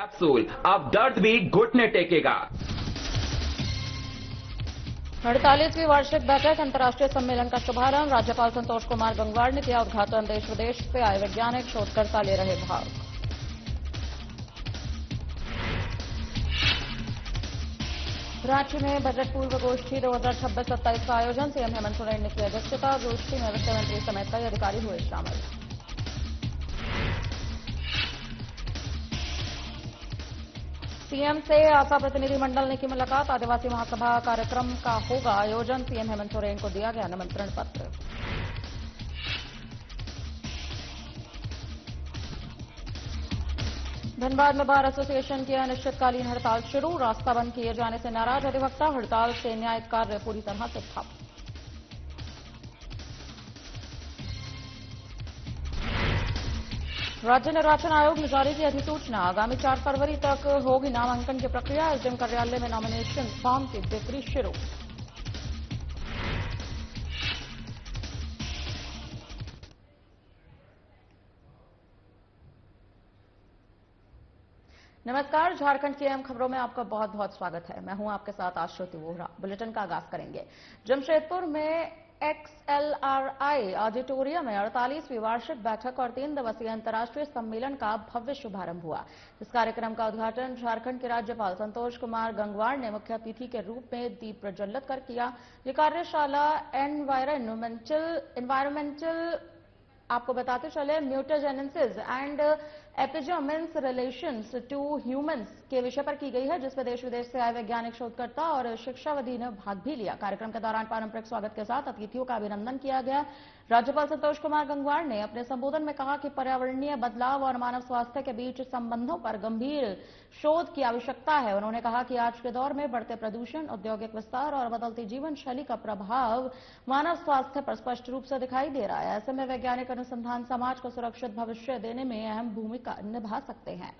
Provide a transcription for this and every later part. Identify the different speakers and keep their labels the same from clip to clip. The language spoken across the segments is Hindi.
Speaker 1: कैप्सूल, अब दर्द भी घुटने टेकेगा।
Speaker 2: 48वीं वार्षिक बैठक अंतर्राष्ट्रीय सम्मेलन का शुभारंभ। राज्यपाल संतोष कुमार गंगवार ने किया उद्घाटन। देश विदेश से आए वैज्ञानिक शोधकर्ता ले रहे भाग। रांची में बजट पूर्व गोष्ठी 2026-27 का आयोजन। सीएम हेमंत सोरेन ने की अध्यक्षता। गोष्ठी में वित्त मंत्री समेत कई अधिकारी हुए शामिल। सीएम से आशा प्रतिनिधिमंडल ने की मुलाकात। आदिवासी महासभा कार्यक्रम का होगा आयोजन। सीएम हेमंत सोरेन को दिया गया निमंत्रण पत्र। धनबाद में बार एसोसिएशन की अनिश्चितकालीन हड़ताल शुरू। रास्ता बंद किए जाने से नाराज अधिवक्ता। हड़ताल से न्यायिक कार्य पूरी तरह से ठप। राज्य निर्वाचन आयोग ने जारी की अधिसूचना। आगामी 4 फरवरी तक होगी नामांकन की प्रक्रिया। एसडीएम कार्यालय में नॉमिनेशन फॉर्म की बिक्री शुरू। नमस्कार, झारखंड की अहम खबरों में आपका बहुत बहुत स्वागत है। मैं हूं आपके साथ आश्रुति वोहरा। बुलेटिन का आगाज करेंगे। जमशेदपुर में XLRI ऑडिटोरियम में 48वीं वार्षिक बैठक और 3 दिवसीय अंतर्राष्ट्रीय सम्मेलन का भव्य शुभारंभ हुआ। इस कार्यक्रम का उद्घाटन झारखंड के राज्यपाल संतोष कुमार गंगवार ने मुख्य अतिथि के रूप में दीप प्रज्वलित कर किया। ये कार्यशाला एनवायरमेंटल आपको बताते चले mutagenesis and epigenomes relations to humans के विषय पर की गई है, जिसमें देश विदेश से आए वैज्ञानिक शोधकर्ता और शिक्षाविदी ने भाग भी लिया। कार्यक्रम के दौरान पारंपरिक स्वागत के साथ अतिथियों का अभिनंदन किया गया। राज्यपाल संतोष कुमार गंगवार ने अपने संबोधन में कहा कि पर्यावरणीय बदलाव और मानव स्वास्थ्य के बीच संबंधों पर गंभीर शोध की आवश्यकता है। उन्होंने कहा कि आज के दौर में बढ़ते प्रदूषण, औद्योगिक विस्तार और बदलती जीवन शैली का प्रभाव मानव स्वास्थ्य पर स्पष्ट रूप से दिखाई दे रहा है। ऐसे में वैज्ञानिक अनुसंधान समाज को सुरक्षित भविष्य देने में अहम भूमिका निभा सकते हैं।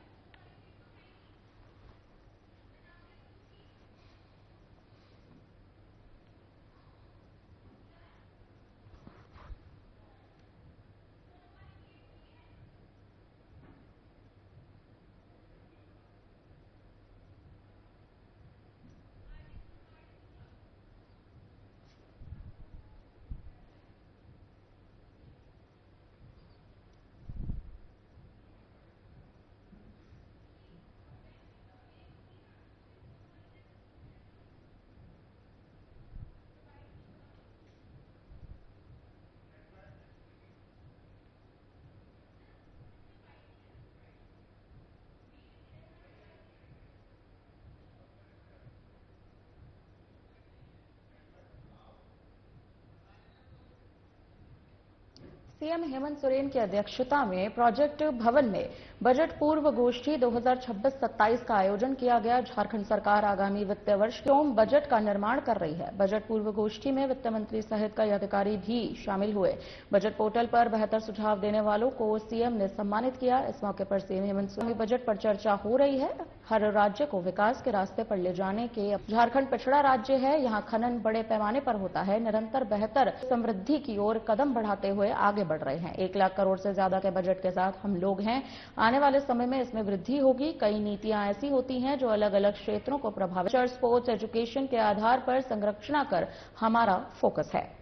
Speaker 2: सीएम हेमंत सोरेन की अध्यक्षता में प्रोजेक्ट भवन में बजट पूर्व गोष्ठी 2026-27 का आयोजन किया गया। झारखंड सरकार आगामी वित्तीय वर्ष के ओम बजट का निर्माण कर रही है। बजट पूर्व गोष्ठी में वित्त मंत्री सहित कई अधिकारी भी शामिल हुए। बजट पोर्टल पर बेहतर सुझाव देने वालों को सीएम ने सम्मानित किया। इस मौके पर सीएम हेमंत सोरेन बजट पर चर्चा हो रही है। हर राज्य को विकास के रास्ते पर ले जाने के झारखंड पिछड़ा राज्य है। यहाँ खनन बड़े पैमाने पर होता है। निरंतर बेहतर समृद्धि की ओर कदम बढ़ाते हुए आगे बढ़ रहे हैं। 1 लाख करोड़ से ज्यादा के बजट के साथ हम लोग हैं। आने वाले समय में इसमें वृद्धि होगी। कई नीतियां ऐसी होती हैं जो अलग अलग क्षेत्रों को प्रभावित, स्पोर्ट्स, एजुकेशन के आधार पर संरचना कर हमारा फोकस है।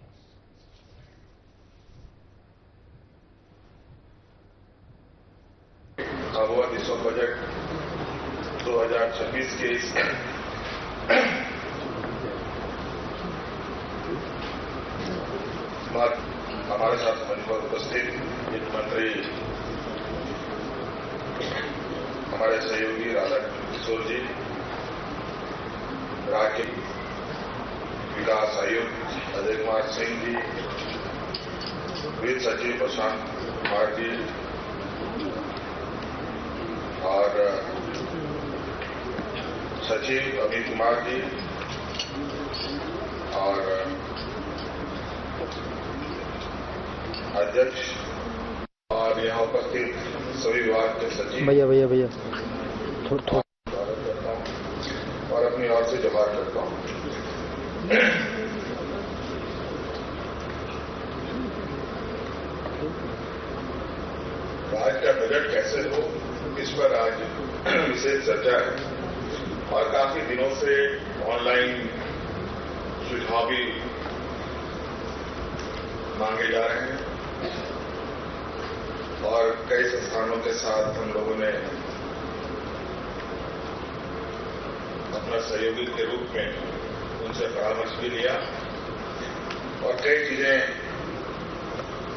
Speaker 3: बजट 2026 के इस हमारे साथ मंच पर उपस्थित वित्त मंत्री हमारे सहयोगी राधा किशोर जी, राज्य विकास आयुक्त अजय कुमार सिंह जी, वित्त सचिव प्रशांत कुमार जी और सचिव अमित कुमार जी और अध्यक्ष और यहाँ उपस्थित सभी विभाग के सचिव
Speaker 4: भैया
Speaker 3: स्वागत करता हूँ और अपनी ओर से जवाब करता हूँ। राज्य का बजट कैसे हो इस पर आज विशेष चर्चा है और काफी दिनों से ऑनलाइन सुझाव भी मांगे जा रहे हैं और कई संस्थानों के साथ हम लोगों ने अपना सहयोगी के रूप में उनसे परामर्श भी लिया और कई चीजें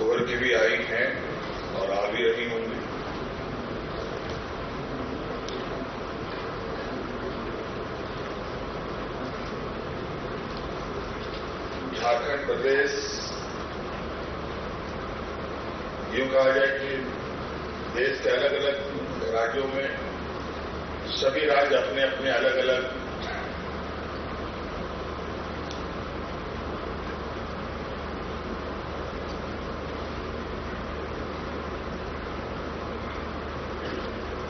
Speaker 3: उभर के भी आई हैं और आ भी रही होंगी। झारखंड प्रदेश यूं कहा जाए कि देश के अलग अलग राज्यों में सभी राज्य अपने अपने अलग अलग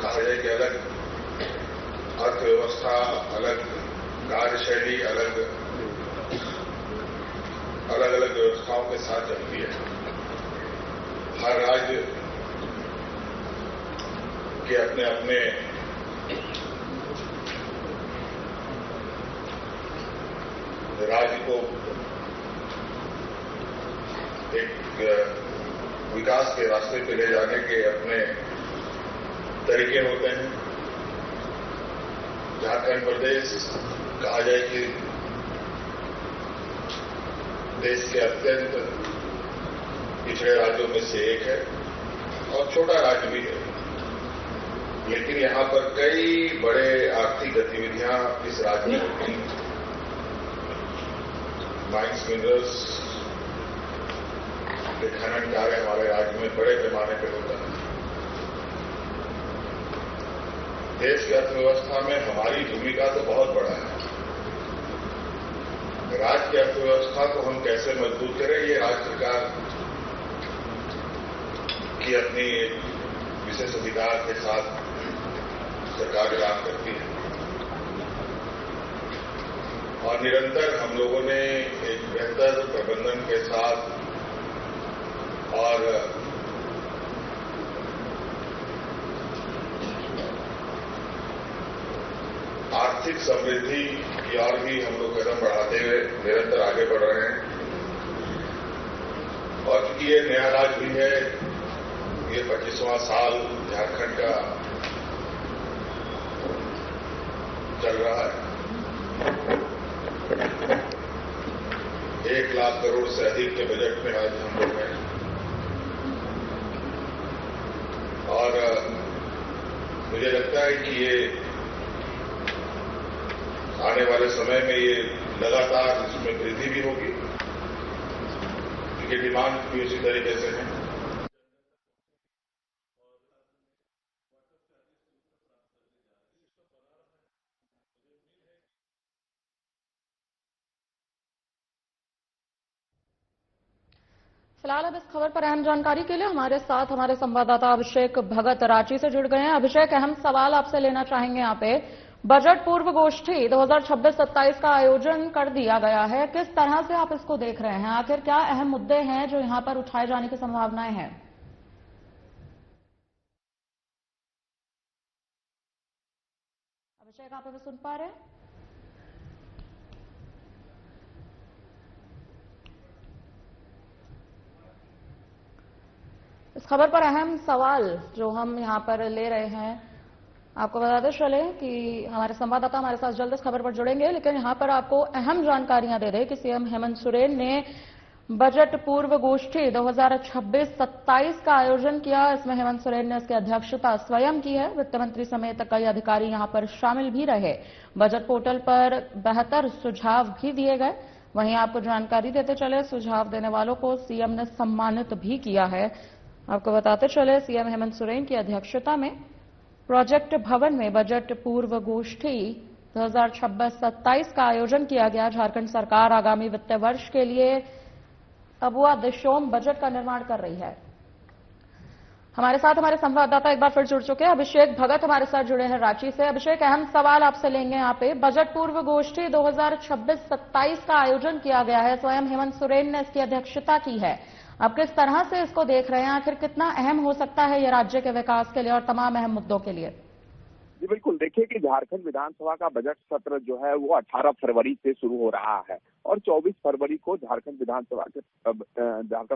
Speaker 3: कहा जाए कि अलग अर्थव्यवस्था, अलग कार्यशैली, अलग अलग व्यवस्थाओं के साथ चलती है। हर राज्य के अपने अपने राज्य को एक विकास के रास्ते पे ले जाने के अपने तरीके होते हैं। झारखंड प्रदेश कहा जाए कि देश के अत्यंत पिछड़े राज्यों में से एक है और छोटा राज्य भी है, लेकिन यहां पर कई बड़े आर्थिक गतिविधियां इस राज्य में होती हैं। माइंस मिनरल्स के खनन कार्य हमारे राज्य में बड़े पैमाने पर होता है। देश की अर्थव्यवस्था में हमारी भूमिका तो बहुत बड़ा है। राज्य की अर्थव्यवस्था को हम कैसे मजबूत करें, ये राज्य सरकार की अपनी विशेष अधिकार के साथ सरकार काम करती है और निरंतर हम लोगों ने एक बेहतर प्रबंधन के साथ और आर्थिक समृद्धि की ओर भी हम लोग कदम बढ़ाते हुए निरंतर आगे बढ़ रहे हैं। और क्योंकि ये नया राज्य भी है, ये 25वां साल झारखंड का चल रहा है। 1 लाख करोड़ से अधिक के बजट में आज हम लोग हैं और मुझे लगता है कि ये आने वाले समय में ये लगातार इसमें वृद्धि भी होगी, क्योंकि डिमांड भी उसी तरीके से है।
Speaker 2: फिलहाल अब इस खबर पर अहम जानकारी के लिए हमारे साथ हमारे संवाददाता अभिषेक भगत रांची से जुड़ गए हैं। अभिषेक, अहम सवाल आपसे लेना चाहेंगे यहाँ पे। बजट पूर्व गोष्ठी 2026-27 का आयोजन कर दिया गया है, किस तरह से आप इसको देख रहे हैं? आखिर क्या अहम मुद्दे हैं जो यहां पर उठाए जाने की संभावनाएं हैं? अभिषेक, आप हमें सुन पा रहे हैं? इस खबर पर अहम सवाल जो हम यहां पर ले रहे हैं, आपको बताते चले कि हमारे संवाददाता हमारे साथ जल्द इस खबर पर जुड़ेंगे, लेकिन यहां पर आपको अहम जानकारियां दे रहे कि सीएम हेमंत सोरेन ने बजट पूर्व गोष्ठी 2026-27 का आयोजन किया। इसमें हेमंत सोरेन ने इसकी अध्यक्षता स्वयं की है। वित्त मंत्री समेत कई अधिकारी यहां पर शामिल भी रहे। बजट पोर्टल पर बेहतर सुझाव भी दिए गए। वहीं आपको जानकारी देते चले, सुझाव देने वालों को सीएम ने सम्मानित भी किया है। आपको बताते चले, सीएम हेमंत सोरेन की अध्यक्षता में प्रोजेक्ट भवन में बजट पूर्व गोष्ठी 2026-27 का आयोजन किया गया। झारखंड सरकार आगामी वित्तीय वर्ष के लिए अबुआ दिशोम बजट का निर्माण कर रही है। हमारे साथ हमारे संवाददाता एक बार फिर जुड़ चुके हैं। अभिषेक भगत हमारे साथ जुड़े हैं रांची से। अभिषेक, अहम सवाल आपसे लेंगे यहाँ पे। बजट पूर्व गोष्ठी 2026-27 का आयोजन किया गया है, स्वयं हेमंत सोरेन ने इसकी अध्यक्षता की है। आप किस तरह से इसको देख रहे हैं? आखिर कितना अहम हो सकता है ये राज्य के विकास के लिए और तमाम अहम मुद्दों के लिए?
Speaker 4: जी बिल्कुल, देखिए कि झारखंड विधानसभा का बजट सत्र जो है वो 18 फरवरी से शुरू हो रहा है और 24 फरवरी को झारखंड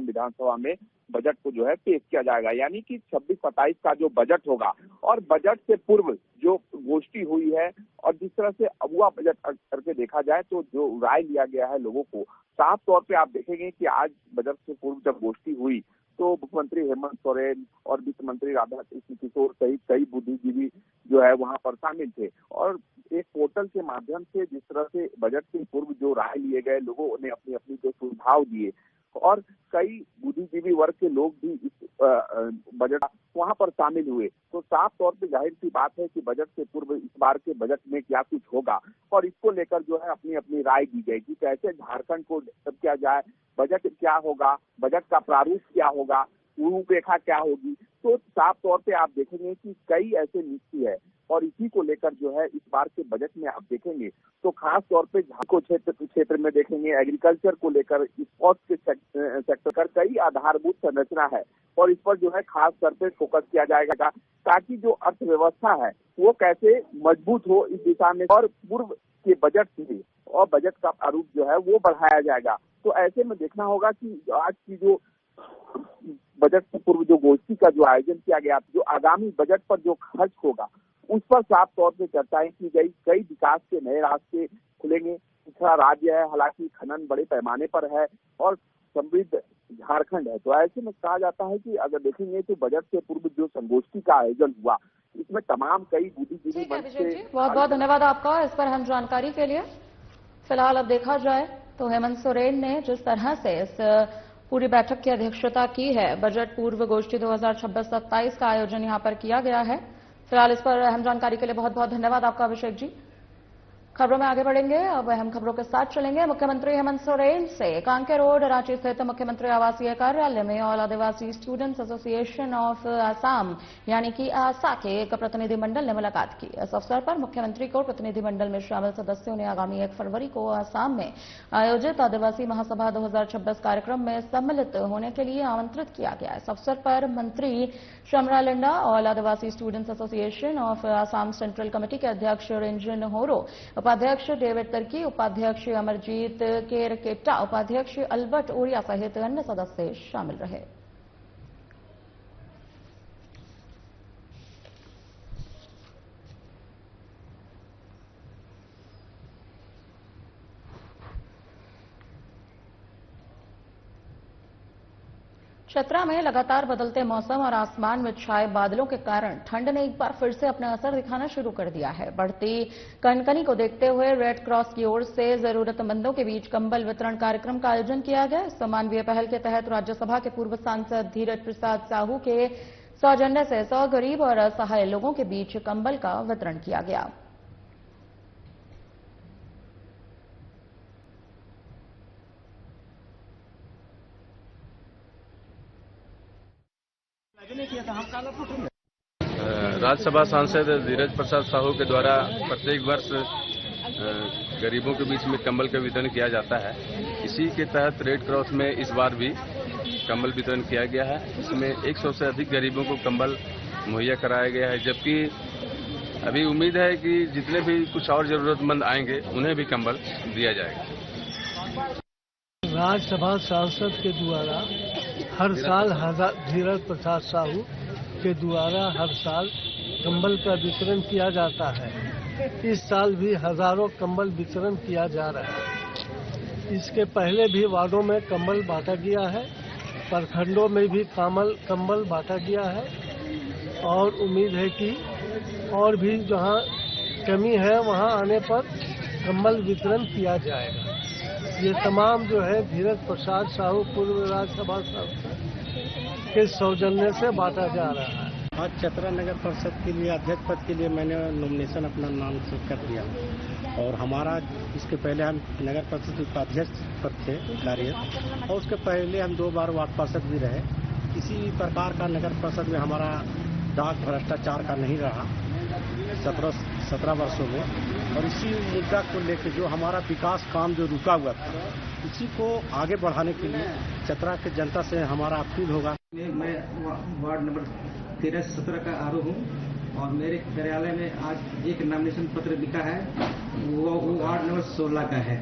Speaker 4: विधानसभा में बजट को जो है पेश किया जाएगा। यानी कि 26-27 का जो बजट होगा और बजट से पूर्व जो गोष्ठी हुई है और जिस तरह से अगुआ बजट करके देखा जाए तो जो राय लिया गया है लोगों को, साफ तौर पे आप देखेंगे कि आज बजट से पूर्व जब गोष्ठी हुई तो मुख्यमंत्री हेमंत सोरेन और वित्त मंत्री राधाकृष्ण किशोर सहित कई बुद्धिजीवी जो है वहां पर शामिल थे और एक पोर्टल के माध्यम से जिस तरह से बजट से पूर्व जो राय लिए गए, लोगों ने अपनी अपनी जो सुझाव दिए और कई बुद्धिजीवी वर्ग के लोग भी इस बजट वहां पर शामिल हुए। तो साफ तौर पे जाहिर सी बात है कि बजट से पूर्व इस बार के बजट में क्या कुछ होगा और इसको लेकर जो है अपनी अपनी राय दी गई कि कैसे झारखंड को डेवलप किया जाए, बजट क्या होगा, बजट का प्रारूप क्या होगा, रूपरेखा क्या होगी। तो साफ तौर पे आप देखेंगे कि कई ऐसे नीति है और इसी को लेकर जो है इस बार के बजट में आप देखेंगे तो खास तौर पे झारखंड क्षेत्र में देखेंगे एग्रीकल्चर को लेकर, स्पोर्ट्स के सेक्टर कर कई आधारभूत संरचना है और इस पर जो है खास तौर पे फोकस किया जाएगा ताकि जो अर्थव्यवस्था है वो कैसे मजबूत हो इस दिशा में और पूर्व के बजट से और बजट का प्रारूप जो है वो बढ़ाया जाएगा। तो ऐसे में देखना होगा कि आज की जो बजट से पूर्व जो गोष्ठी का जो आयोजन किया गया, जो आगामी बजट पर जो खर्च होगा उस पर साफ तौर पे चर्चाएं की गई। कई विकास के नए रास्ते खुलेंगे। पिछड़ा राज्य है, हालांकि खनन बड़े पैमाने पर है और समृद्ध झारखंड है। तो ऐसे में कहा जाता है कि अगर देखेंगे तो बजट से पूर्व जो संगोष्ठी का आयोजन हुआ इसमें तमाम कई बुद्धिजीवी मंच से
Speaker 2: बहुत बहुत धन्यवाद आपका इस पर अहम जानकारी के लिए। फिलहाल अब देखा जाए तो हेमंत सोरेन ने जिस तरह से इस पूरी बैठक की अध्यक्षता की है, बजट पूर्व गोष्ठी 2026-27 का आयोजन यहां पर किया गया है। फिलहाल इस पर अहम जानकारी के लिए बहुत बहुत धन्यवाद आपका अभिषेक जी। खबरों में आगे बढ़ेंगे, अब अहम खबरों के साथ चलेंगे। मुख्यमंत्री हेमंत सोरेन से कांके रोड रांची स्थित मुख्यमंत्री आवासीय कार्यालय में all Adivasi Students Association of Assam यानी कि आसा के एक प्रतिनिधिमंडल ने मुलाकात की। इस अवसर पर मुख्यमंत्री को प्रतिनिधिमंडल में शामिल सदस्यों ने आगामी 1 फरवरी को आसाम में आयोजित आदिवासी महासभा 2026 कार्यक्रम में सम्मिलित होने के लिए आमंत्रित किया गया। इस अवसर पर मंत्री शमरा लिंडा, All Adivasi Students Association of Assam Central Committee के अध्यक्ष रेंजन होरो, उपाध्यक्ष डेविड तर्की, उपाध्यक्ष अमरजीत केरकेटा, उपाध्यक्ष अल्बर्ट ओरिया सहित अन्य सदस्य शामिल रहे। चतरा में लगातार बदलते मौसम और आसमान में छाए बादलों के कारण ठंड ने एक बार फिर से अपना असर दिखाना शुरू कर दिया है। बढ़ती कनकनी को देखते हुए रेड क्रॉस की ओर से जरूरतमंदों के बीच कंबल वितरण कार्यक्रम का आयोजन किया गया। इस मानवीय पहल के तहत राज्यसभा के पूर्व सांसद धीरज प्रसाद साहू के सौजन्य से 100 गरीब और असहाय लोगों के बीच कंबल का वितरण किया गया।
Speaker 5: राज्यसभा सांसद धीरज प्रसाद साहू के द्वारा प्रत्येक वर्ष गरीबों के बीच में कंबल का वितरण किया जाता है। इसी के तहत रेड क्रॉस में इस बार भी कंबल वितरण किया गया है। इसमें 100 से अधिक गरीबों को कंबल मुहैया कराया गया है, जबकि अभी उम्मीद है कि जितने भी कुछ और जरूरतमंद आएंगे उन्हें भी कंबल दिया जाएगा।
Speaker 6: राज्यसभा सांसद के द्वारा हर साल धीरज प्रसाद साहू के द्वारा हर साल कंबल का वितरण किया जाता है। इस साल भी हजारों कंबल वितरण किया जा रहा है। इसके पहले भी वार्डों में कंबल बांटा गया है, प्रखंडों में भी कंबल बांटा गया है और उम्मीद है कि और भी जहां कमी है वहां आने पर कंबल वितरण किया जाएगा। ये तमाम जो है धीरज प्रसाद साहू पूर्व राज्यसभा सांसद के सौजन्य से बांटा जा रहा है।
Speaker 7: आज चतरा नगर परिषद के लिए अध्यक्ष पद के लिए मैंने नॉमिनेशन अपना नाम से कर दिया और हमारा इसके पहले हम नगर परिषद उपाध्यक्ष पद थे कार्यरत और उसके पहले हम 2 बार वार्ड पार्षद भी रहे। किसी प्रकार का नगर परिषद में हमारा दाग भ्रष्टाचार का नहीं रहा 17 वर्षों में और इसी मुद्दा को लेकर जो हमारा विकास काम जो रुका हुआ था इसी को आगे बढ़ाने के लिए चतरा के जनता से हमारा अपील होगा।
Speaker 8: मैं वार्ड नंबर 13-17 का आरओ हूँ और मेरे कार्यालय में आज एक नामिनेशन पत्र बिका है, वो वार्ड नंबर 16 का है।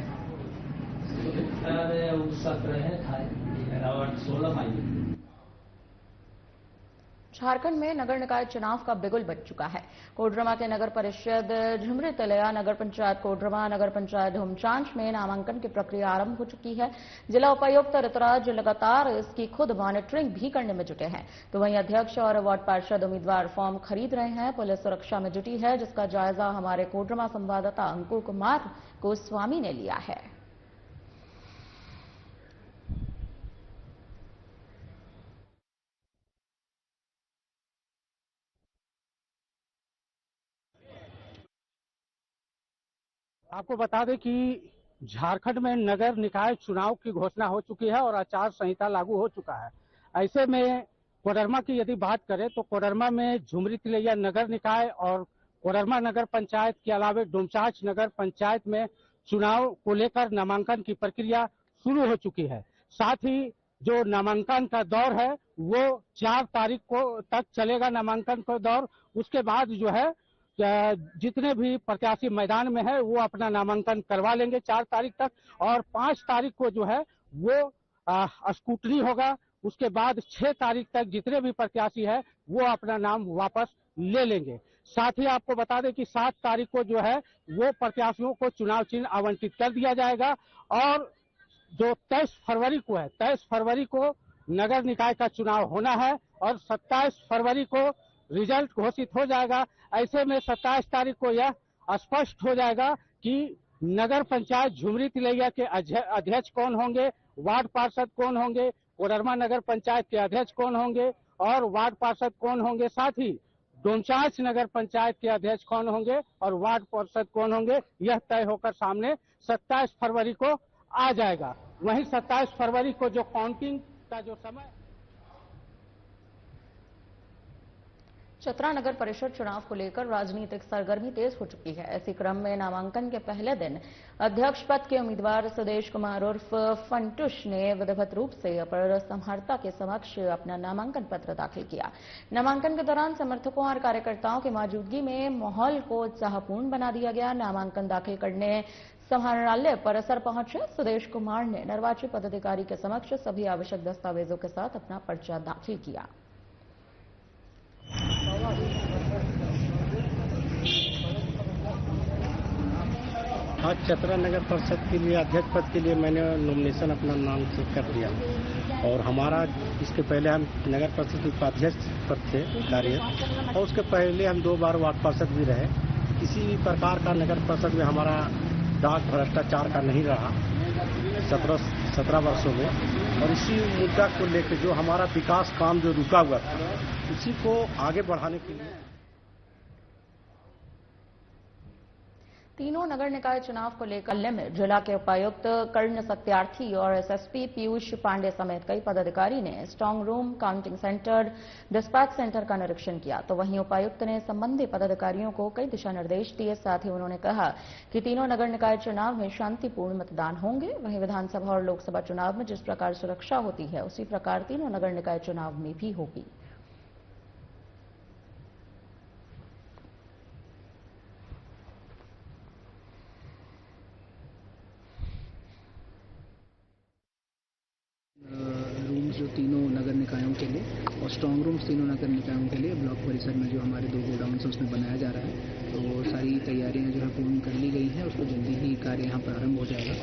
Speaker 2: झारखंड में नगर निकाय चुनाव का बिगुल बज चुका है। कोडरमा के नगर परिषद झुमरी तिलैया, नगर पंचायत कोडरमा, नगर पंचायत ढूमचांच में नामांकन की प्रक्रिया आरंभ हो चुकी है। जिला उपायुक्त ऋतुराज लगातार इसकी खुद मॉनिटरिंग भी करने में जुटे हैं, तो वहीं अध्यक्ष और वार्ड पार्षद उम्मीदवार फॉर्म खरीद रहे हैं। पुलिस सुरक्षा में जुटी है, जिसका जायजा हमारे कोडरमा संवाददाता अंकुर कुमार गोस्वामी ने लिया है।
Speaker 6: आपको बता दें कि झारखंड में नगर निकाय चुनाव की घोषणा हो चुकी है और आचार संहिता लागू हो चुका है। ऐसे में कोडरमा की यदि बात करें तो कोडरमा में झुमरी तिलैया नगर निकाय और कोडरमा नगर पंचायत के अलावा डोमचांच नगर पंचायत में चुनाव को लेकर नामांकन की प्रक्रिया शुरू हो चुकी है। साथ ही जो नामांकन का दौर है वो 4 तारीख को तक चलेगा नामांकन का दौर। उसके बाद जो है जितने भी प्रत्याशी मैदान में है वो अपना नामांकन करवा लेंगे 4 तारीख तक, और 5 तारीख को जो है वो स्कूटनी होगा। उसके बाद 6 तारीख तक जितने भी प्रत्याशी है वो अपना नाम वापस ले लेंगे। साथ ही आपको बता दें कि 7 तारीख को जो है वो प्रत्याशियों को चुनाव चिन्ह आवंटित कर दिया जाएगा, और जो 23 फरवरी को है, 23 फरवरी को नगर निकाय का चुनाव होना है और 27 फरवरी को रिजल्ट घोषित हो जाएगा। ऐसे में 27 तारीख को यह स्पष्ट हो जाएगा कि नगर पंचायत झुमरी तिलैया के अध्यक्ष कौन होंगे, वार्ड पार्षद कौन होंगे, कोडरमा नगर पंचायत के अध्यक्ष कौन होंगे और वार्ड पार्षद कौन होंगे, साथ ही डोमचांच नगर पंचायत के अध्यक्ष कौन होंगे और वार्ड पार्षद कौन होंगे, यह तय होकर सामने 27 फरवरी को आ जाएगा। वहीं 27 फरवरी को जो काउंटिंग का जो समय,
Speaker 2: चतरा नगर परिषद चुनाव को लेकर राजनीतिक सरगर्मी तेज हो चुकी है। इसी क्रम में नामांकन के पहले दिन अध्यक्ष पद के उम्मीदवार सुदेश कुमार उर्फ फंटुश ने विधिवत रूप से अपर संहर्ता के समक्ष अपना नामांकन पत्र दाखिल किया। नामांकन के दौरान समर्थकों और कार्यकर्ताओं की मौजूदगी में माहौल को उत्साहपूर्ण बना दिया गया। नामांकन दाखिल करने समाहरणालय परिसर पहुंचे सुदेश कुमार ने निर्वाचित पदाधिकारी के समक्ष सभी आवश्यक दस्तावेजों के साथ अपना पर्चा दाखिल किया।
Speaker 7: आज चतरा नगर परिषद के लिए अध्यक्ष पद के लिए मैंने नॉमिनेशन अपना नाम से कर दिया, और हमारा इसके पहले हम नगर परिषद उपाध्यक्ष पद थे कार्यरत, और उसके पहले हम 2 बार वार्ड पार्षद भी रहे। किसी भी प्रकार का नगर परिषद में हमारा दाग भ्रष्टाचार का नहीं रहा 17 वर्षों में, और इसी मुद्दा को लेकर जो हमारा विकास काम जो रुका हुआ था उसी को आगे बढ़ाने के लिए
Speaker 2: तीनों नगर निकाय चुनाव को लेकर में जिला के उपायुक्त कर्ण सत्यार्थी और एसएसपी पीयूष पांडे समेत कई पदाधिकारी ने strong room, counting centre, dispatch centre का निरीक्षण किया। तो वहीं उपायुक्त ने संबंधित पदाधिकारियों को कई दिशा निर्देश दिए। साथ ही उन्होंने कहा कि तीनों नगर निकाय चुनाव में शांतिपूर्ण मतदान होंगे। वहीं विधानसभा और लोकसभा चुनाव में जिस प्रकार सुरक्षा होती है उसी प्रकार तीनों नगर निकाय चुनाव में भी होगी।
Speaker 9: रूम्स जो तीनों नगर निकायों के लिए और स्ट्रांग रूम्स तीनों नगर निकायों के लिए ब्लॉक परिसर में जो हमारे 2 गोडाउन्स हैं उसमें बनाया जा रहा है। तो सारी तैयारियां जो है पूर्ण कर ली गई हैं, उसको जल्दी ही कार्य यहाँ प्रारंभ हो जाएगा।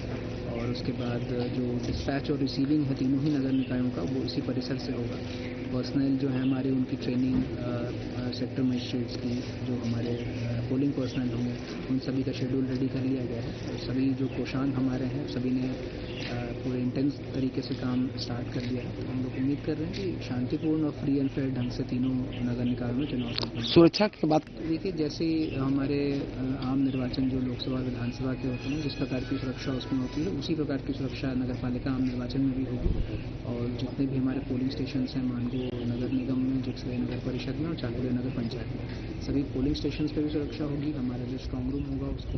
Speaker 9: और उसके बाद जो डिस्पैच और रिसीविंग है तीनों ही नगर निकायों का वो इसी परिसर से होगा। पर्सनल जो है हमारी उनकी ट्रेनिंग सेक्टर मजिस्ट्रेट्स की जो हमारे पोलिंग पर्सनल होंगे उन सभी का शेड्यूल रेडी कर लिया गया है। और सभी जो कोषांग हमारे हैं सभी ने पूरे इंटेंस तरीके से काम स्टार्ट कर दिया है। तो हम लोग उम्मीद कर रहे हैं कि शांतिपूर्ण और फ्री एंड फेयर ढंग से तीनों नगर निकायों में चुनाव संपन्न।
Speaker 7: सुरक्षा की बात
Speaker 9: देखिए, जैसे हमारे आम निर्वाचन जो लोकसभा विधानसभा के होते हैं जिस प्रकार की सुरक्षा उसमें होती है उसी प्रकार की सुरक्षा नगर पालिका आम निर्वाचन में भी होगी। और जितने भी हमारे पोलिंग स्टेशन हैं मानगो नगर निगम में, जिक्सवे नगर परिषद में और चाकुलिया नगर पंचायत में सभी पोलिंग स्टेशन पर भी सुरक्षा होगी। हमारा जो स्ट्रांग रूम होगा उसको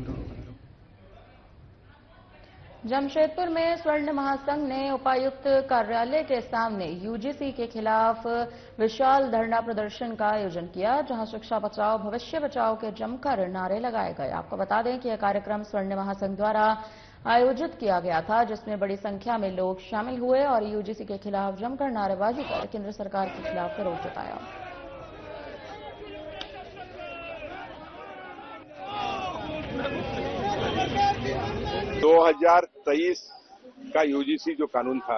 Speaker 2: जमशेदपुर में स्वर्ण महासंघ ने उपायुक्त कार्यालय के सामने यूजीसी के खिलाफ विशाल धरना प्रदर्शन का आयोजन किया, जहां शिक्षा बचाओ भविष्य बचाओ के जमकर नारे लगाए गए। आपको बता दें कि यह कार्यक्रम स्वर्ण महासंघ द्वारा आयोजित किया गया था, जिसमें बड़ी संख्या में लोग शामिल हुए और यूजीसी के खिलाफ जमकर नारेबाजी कर केंद्र सरकार के खिलाफ विरोध जताया।
Speaker 4: दो 2023 का यूजीसी जो कानून था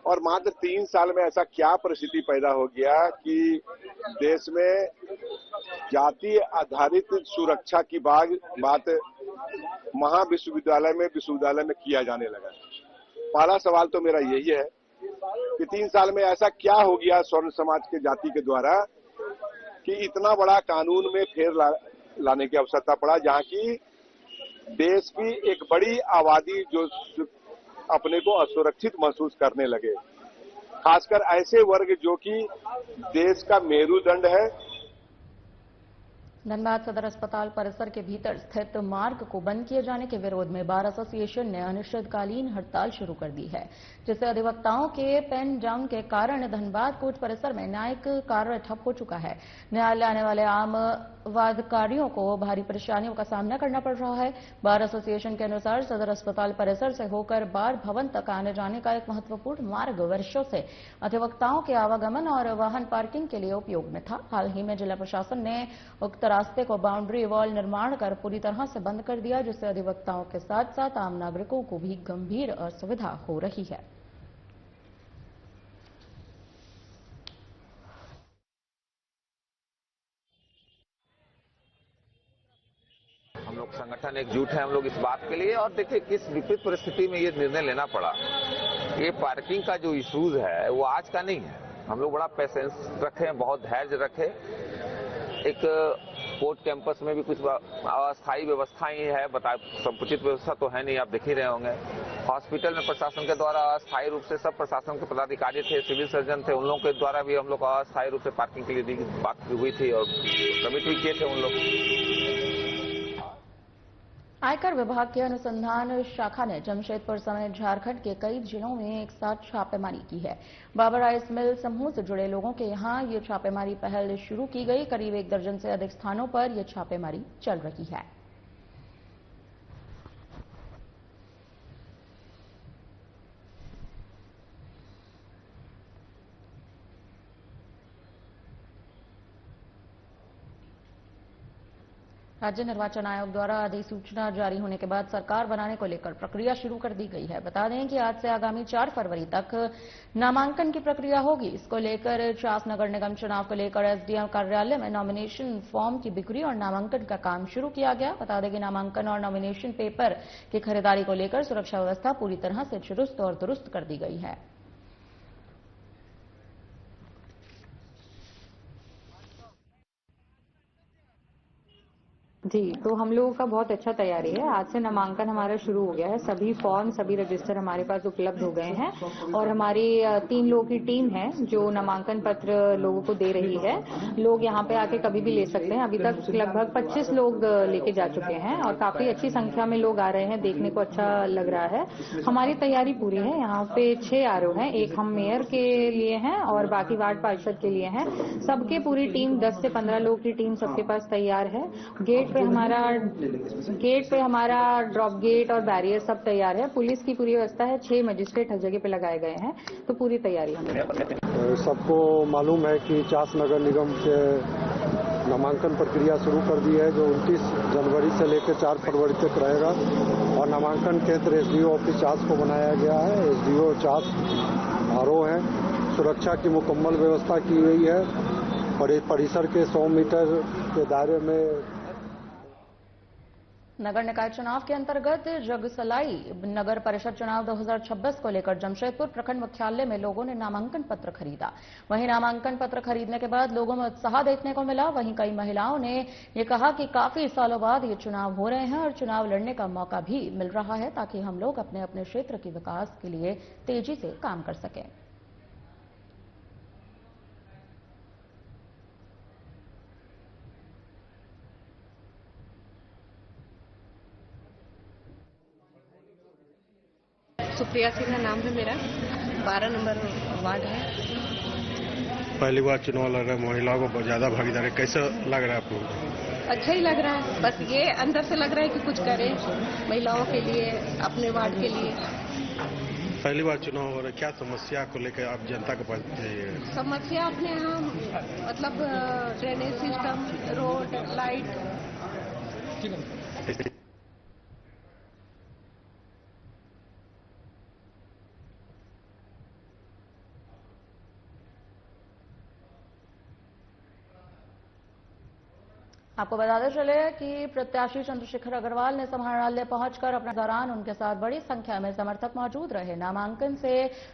Speaker 4: और मात्र 3 साल में ऐसा क्या परिस्थिति पैदा हो गया कि देश में जाति आधारित सुरक्षा की बात महाविश्वविद्यालय में किया जाने लगा। पहला सवाल तो मेरा यही है कि 3 साल में ऐसा क्या हो गया स्वर्ण समाज के जाति के द्वारा कि इतना बड़ा कानून में फेर लाने की आवश्यकता पड़ा, जहां की देश की एक बड़ी आबादी जो अपने को असुरक्षित महसूस करने लगे, खासकर ऐसे वर्ग जो कि देश का मेरुदंड है।
Speaker 2: धनबाद सदर अस्पताल परिसर के भीतर स्थित मार्ग को बंद किए जाने के विरोध में बार एसोसिएशन ने अनिश्चितकालीन हड़ताल शुरू कर दी है, जिससे अधिवक्ताओं के पेन डाउन के कारण धनबाद कोर्ट परिसर में न्यायिक कार्य ठप हो चुका है। न्यायालय आने वाले आम वादकारियों को भारी परेशानियों का सामना करना पड़ रहा है। बार एसोसिएशन के अनुसार सदर अस्पताल परिसर से होकर बार भवन तक आने जाने का एक महत्वपूर्ण मार्ग वर्षों से अधिवक्ताओं के आवागमन और वाहन पार्किंग के लिए उपयोग में था। हाल ही में जिला प्रशासन ने उक्त रास्ते को बाउंड्री वॉल निर्माण कर पूरी तरह से बंद कर दिया, जिससे अधिवक्ताओं के साथ साथ आम नागरिकों को भी गंभीर असुविधा हो रही है।
Speaker 10: हम लोग संगठन एकजुट है, हम लोग इस बात के लिए। और देखिए किस विपरीत परिस्थिति में ये निर्णय लेना पड़ा। ये पार्किंग का जो इश्यूज है वो आज का नहीं है। हम लोग बड़ा पेशेंस रखे, बहुत धैर्य रखे। एक कोर्ट कैंपस में भी कुछ अस्थायी व्यवस्थाएं है, समुचित व्यवस्था तो है नहीं, आप देख ही रहे होंगे। हॉस्पिटल में प्रशासन के द्वारा अस्थायी रूप से सब प्रशासन के पदाधिकारी थे, सिविल सर्जन थे, उन लोगों के द्वारा भी हम लोग अस्थायी रूप से पार्किंग के लिए बात हुई थी और कमिट भी किए थे उन लोग।
Speaker 2: आयकर विभाग की अनुसंधान शाखा ने जमशेदपुर समेत झारखंड के कई जिलों में एक साथ छापेमारी की है। बाबर राइस मिल समूह से जुड़े लोगों के यहां ये छापेमारी पहल शुरू की गई। करीब 1 दर्जन से अधिक स्थानों पर यह छापेमारी चल रही है। राज्य निर्वाचन आयोग द्वारा अधिसूचना जारी होने के बाद सरकार बनाने को लेकर प्रक्रिया शुरू कर दी गई है। बता दें कि आज से आगामी 4 फरवरी तक नामांकन की प्रक्रिया होगी। इसको लेकर चास नगर निगम चुनाव को लेकर एसडीएम कार्यालय में नॉमिनेशन फॉर्म की बिक्री और नामांकन का काम शुरू किया गया। बता दें कि नामांकन और नॉमिनेशन पेपर की खरीदारी को लेकर सुरक्षा व्यवस्था पूरी तरह से चुस्त और दुरुस्त कर दी गई है।
Speaker 11: जी, तो हम लोगों का बहुत अच्छा तैयारी है। आज से नामांकन हमारा शुरू हो गया है। सभी फॉर्म, सभी रजिस्टर हमारे पास उपलब्ध हो गए हैं और हमारी 3 लोगों की टीम है जो नामांकन पत्र लोगों को दे रही है। लोग यहाँ पे आके कभी भी ले सकते हैं। अभी तक लगभग 25 लोग लेके जा चुके हैं और काफी अच्छी संख्या में लोग आ रहे हैं। देखने को अच्छा लग रहा है। हमारी तैयारी पूरी है। यहाँ पे 6 आरओ हैं, एक हम मेयर के लिए हैं और बाकी वार्ड पार्षद के लिए हैं। सबके पूरी टीम 10 से 15 लोगों की टीम सबके पास तैयार है। गेट पे हमारा ड्रॉप गेट और बैरियर सब तैयार है। पुलिस की पूरी व्यवस्था है। 6 मजिस्ट्रेट हर जगह पे लगाए गए हैं, तो पूरी तैयारी है।
Speaker 6: सबको मालूम है कि चास नगर निगम के नामांकन प्रक्रिया शुरू कर दी है, जो 29 जनवरी से लेकर 4 फरवरी तक रहेगा और नामांकन केंद्र एसडीओ ऑफिस चास को बनाया गया है। एसडीओ चास आरओ है। सुरक्षा की मुकम्मल व्यवस्था की गई है और इस परिसर के 100 मीटर के दायरे में
Speaker 2: नगर निकाय चुनाव के अंतर्गत जगसलाई नगर परिषद चुनाव 2026 को लेकर जमशेदपुर प्रखंड मुख्यालय में लोगों ने नामांकन पत्र खरीदा। वहीं नामांकन पत्र खरीदने के बाद लोगों में उत्साह देखने को मिला। वहीं कई महिलाओं ने ये कहा कि काफी सालों बाद ये चुनाव हो रहे हैं और चुनाव लड़ने का मौका भी मिल रहा है, ताकि हम लोग अपने अपने क्षेत्र के विकास के लिए तेजी से काम कर सकें।
Speaker 12: सुप्रिया सिन्हा नाम है मेरा, 12 नंबर वार्ड है।
Speaker 7: पहली बार चुनाव लड़ रहे महिलाओं को ज्यादा भागीदारी, कैसा लग रहा है आपको?
Speaker 12: अच्छा ही लग रहा है, बस ये अंदर से लग रहा है कि कुछ करें महिलाओं के लिए, अपने वार्ड के लिए।
Speaker 7: पहली बार चुनाव हो रहा है, क्या समस्या को लेकर आप जनता के पास जाइए?
Speaker 12: समस्या अपने यहाँ मतलब ड्रेनेज सिस्टम, रोड, लाइट।
Speaker 2: आपको बताते चले कि प्रत्याशी चंद्रशेखर अग्रवाल ने समाहरणालय पहुंचकर अपने दौरान उनके साथ बड़ी संख्या में समर्थक मौजूद रहे। नामांकन से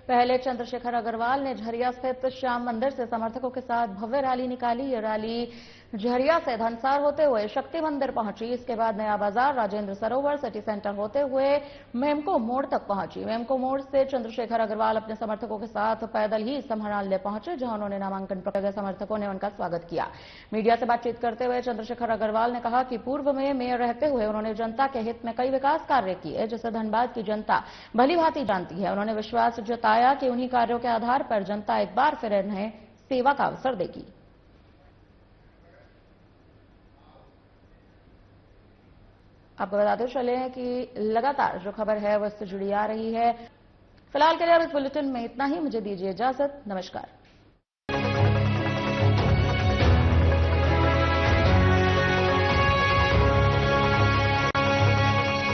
Speaker 2: पहले चंद्रशेखर अग्रवाल ने झरिया स्थित श्याम मंदिर से समर्थकों के साथ भव्य रैली निकाली। ये रैली झरिया से धनसार होते हुए शक्ति मंदिर पहुंची। इसके बाद नया बाजार, राजेंद्र सरोवर, सिटी सेंटर होते हुए मेमको मोड़ तक पहुंची। मेमको मोड़ से चंद्रशेखर अग्रवाल अपने समर्थकों के साथ पैदल ही समाहरणालय पहुंचे, जहां उन्होंने नामांकन पत्र गए समर्थकों ने उनका स्वागत किया। मीडिया से बातचीत करते हुए चंद्रशेखर अग्रवाल ने कहा कि पूर्व में मेयर रहते हुए उन्होंने जनता के हित में कई विकास कार्य किए, जिसे धनबाद की जनता भली भांति जानती है। उन्होंने विश्वास जताया कि उन्हीं कार्यों के आधार पर जनता एक बार फिर उन्हें सेवा का अवसर देगी। आपको बताते चले कि लगातार जो खबर है वो इससे जुड़ी आ रही है। फिलहाल के लिए अब इस बुलेटिन में इतना ही। मुझे दीजिए इजाजत। नमस्कार।